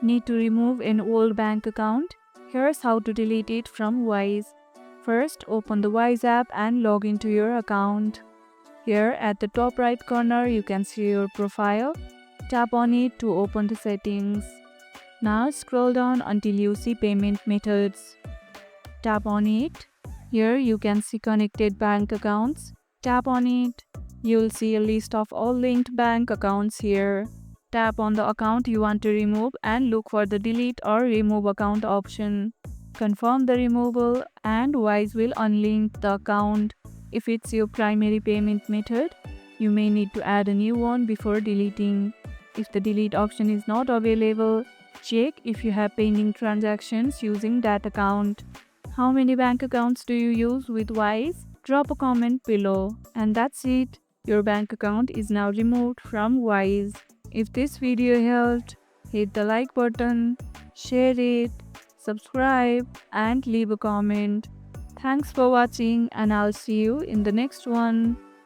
Need to remove an old bank account? Here's how to delete it from Wise. First, open the Wise app and log into your account. Here at the top right corner, you can see your profile. Tap on it to open the settings. Now scroll down until you see payment methods. Tap on it. Here you can see connected bank accounts. Tap on it. You'll see a list of all linked bank accounts here. Tap on the account you want to remove and look for the delete or remove account option. Confirm the removal and Wise will unlink the account. If it's your primary payment method, you may need to add a new one before deleting. If the delete option is not available, check if you have pending transactions using that account. How many bank accounts do you use with Wise? Drop a comment below. And that's it. Your bank account is now removed from Wise. If this video helped, hit the like button, share it, subscribe and leave a comment. Thanks for watching and I'll see you in the next one.